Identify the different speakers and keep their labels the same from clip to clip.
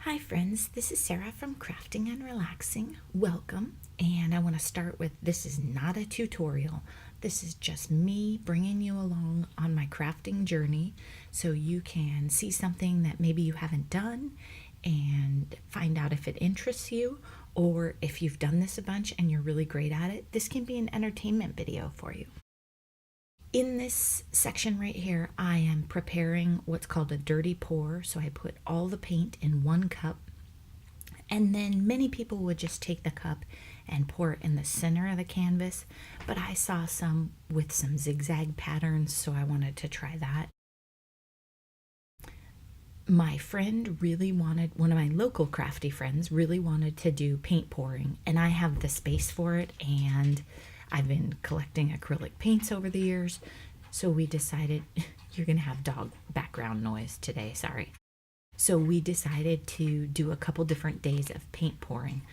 Speaker 1: Hi friends, this is Sarah from Crafting and Relaxing. Welcome, and I want to start with this is not a tutorial. This is just me bringing you along on my crafting journey so you can see something that maybe you haven't done and find out if it interests you, or if you've done this a bunch and you're really great at it, this can be an entertainment video for you. In this section right here, I am preparing what's called a dirty pour. So I put all the paint in one cup, and then many people would just take the cup and pour it in the center of the canvas, but I saw some with some zigzag patterns, so I wanted to try that. My friend really wanted, one of my local crafty friends really wanted to do paint pouring, and I have the space for it, and I've been collecting acrylic paints over the years, so we decided, you're gonna have dog background noise today, sorry. So we decided to do a couple different days of paint pouring.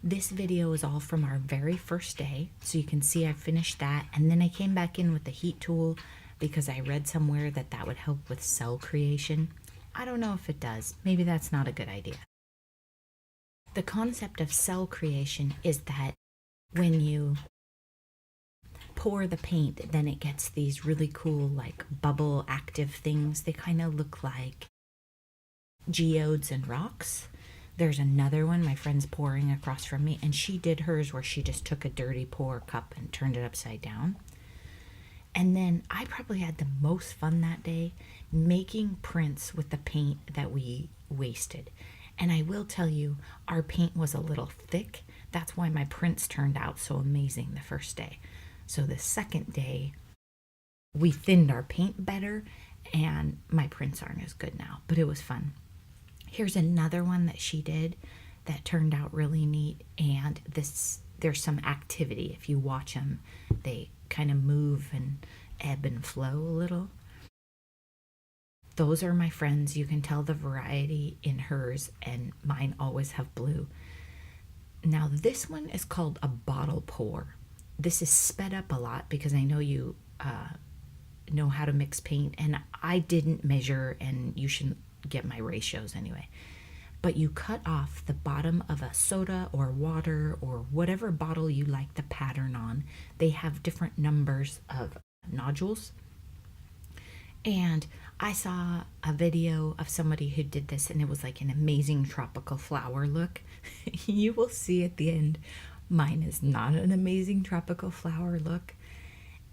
Speaker 1: This video is all from our very first day, so you can see I finished that, and then I came back in with the heat tool because I read somewhere that that would help with cell creation. I don't know if it does. Maybe that's not a good idea. The concept of cell creation is that when you pour the paint, then it gets these really cool, like bubble active things. They kind of look like geodes and rocks. There's another one my friend's pouring across from me, and she did hers where she just took a dirty pour cup and turned it upside down. And then I probably had the most fun that day making prints with the paint that we wasted. And I will tell you, our paint was a little thick. That's why my prints turned out so amazing the first day. So the second day, we thinned our paint better, and my prints aren't as good now, but it was fun. Here's another one that she did that turned out really neat, and there's some activity. If you watch them, they kind of move and ebb and flow a little. Those are my friends. You can tell the variety in hers, and mine always have blue. Now this one is called a bottle pour. This is sped up a lot because I know you know how to mix paint, and I didn't measure, and you shouldn't get my ratios anyway. But you cut off the bottom of a soda or water or whatever bottle you like the pattern on. They have different numbers of nodules. And I saw a video of somebody who did this, and it was like an amazing tropical flower look. You will see at the end, mine is not an amazing tropical flower look.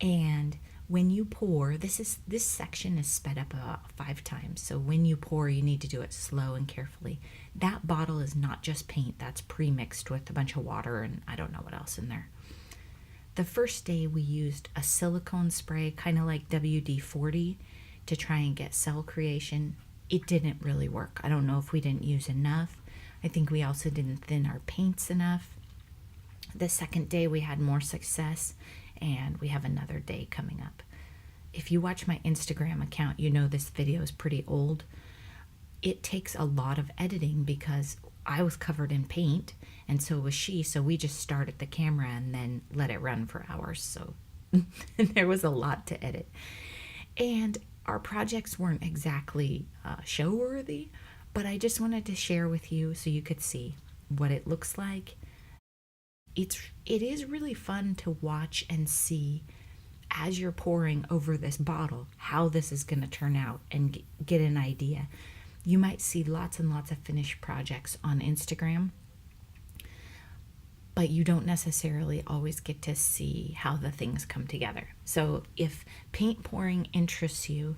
Speaker 1: And when you pour, this section is sped up about 5 times. So when you pour, you need to do it slow and carefully. That bottle is not just paint, that's pre-mixed with a bunch of water and I don't know what else in there. The first day we used a silicone spray, kind of like WD-40, to try and get cell creation. It didn't really work. I don't know if we didn't use enough. I think we also didn't thin our paints enough. The second day we had more success, and we have another day coming up. If you watch my Instagram account, you know this video is pretty old. It takes a lot of editing because I was covered in paint, and so was she, so we just started the camera and then let it run for hours, so there was a lot to edit. And our projects weren't exactly show-worthy, but I just wanted to share with you so you could see what it looks like. It is really fun to watch and see as you're pouring over this bottle how this is going to turn out and get an idea. You might see lots and lots of finished projects on Instagram, but you don't necessarily always get to see how the things come together. So if paint pouring interests you,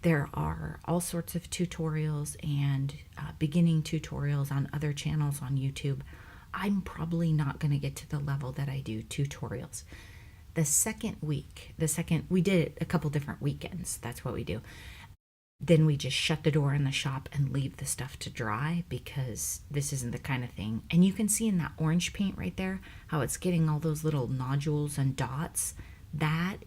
Speaker 1: there are all sorts of tutorials and beginning tutorials on other channels on YouTube. I'm probably not going to get to the level that I do tutorials. The second week, we did it a couple different weekends. That's what we do. Then we just shut the door in the shop and leave the stuff to dry because this isn't the kind of thing. And you can see in that orange paint right there how it's getting all those little nodules and dots. That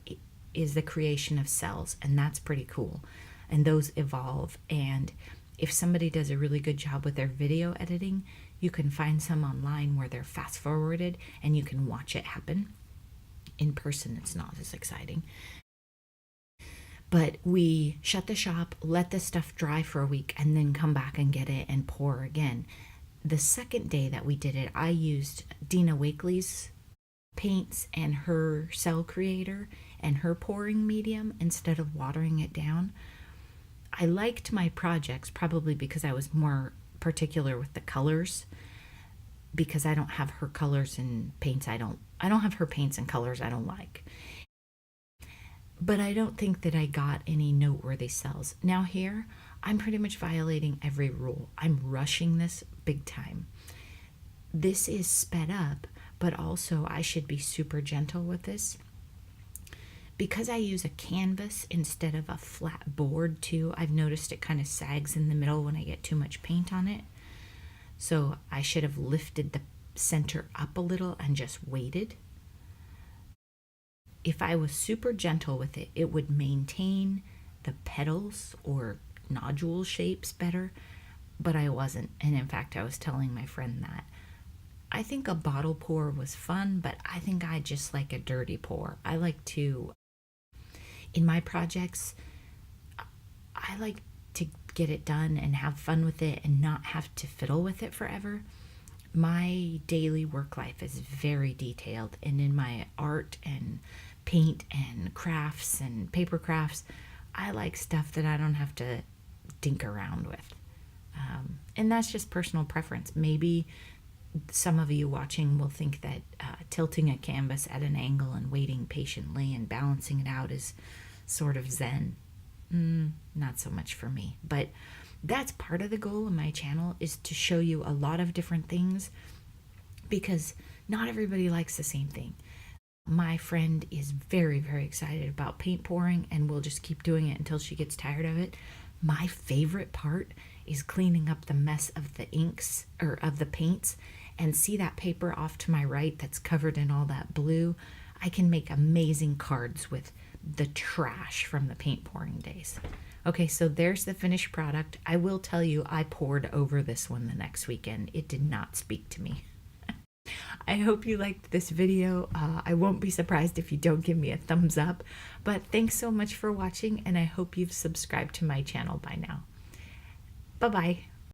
Speaker 1: is the creation of cells, and that's pretty cool. And those evolve, and if somebody does a really good job with their video editing, you can find some online where they're fast forwarded and you can watch it happen. In person, it's not as exciting. But we shut the shop, let the stuff dry for a week, and then come back and get it and pour again. The second day that we did it, I used Dina Wakley's paints and her Cell Creator and her pouring medium instead of watering it down. I liked my projects probably because I was more particular with the colors, because I don't have her colors and paints I don't have her paints and colors I don't like. But I don't think that I got any noteworthy sells. Now here, I'm pretty much violating every rule. I'm rushing this big time. This is sped up, but also I should be super gentle with this. Because I use a canvas instead of a flat board too, I've noticed it kind of sags in the middle when I get too much paint on it. So I should have lifted the center up a little and just waited. If I was super gentle with it, it would maintain the petals or nodule shapes better, but I wasn't. And in fact, I was telling my friend that I think a bottle pour was fun, but I think I just like a dirty pour. I like to, in my projects, I like to get it done and have fun with it and not have to fiddle with it forever. My daily work life is very detailed, and in my art and paint and crafts and paper crafts, I like stuff that I don't have to dink around with. And that's just personal preference. Maybe some of you watching will think that tilting a canvas at an angle and waiting patiently and balancing it out is sort of zen. Not so much for me, but that's part of the goal of my channel, is to show you a lot of different things, because not everybody likes the same thing. My friend is very, very excited about paint pouring and will just keep doing it until she gets tired of it. My favorite part is cleaning up the mess of the inks or of the paints, and see that paper off to my right that's covered in all that blue. I can make amazing cards with the trash from the paint pouring days. Okay, so there's the finished product. I will tell you, I poured over this one the next weekend. It did not speak to me. I hope you liked this video. I won't be surprised if you don't give me a thumbs up, but thanks so much for watching, and I hope you've subscribed to my channel by now. Bye-bye.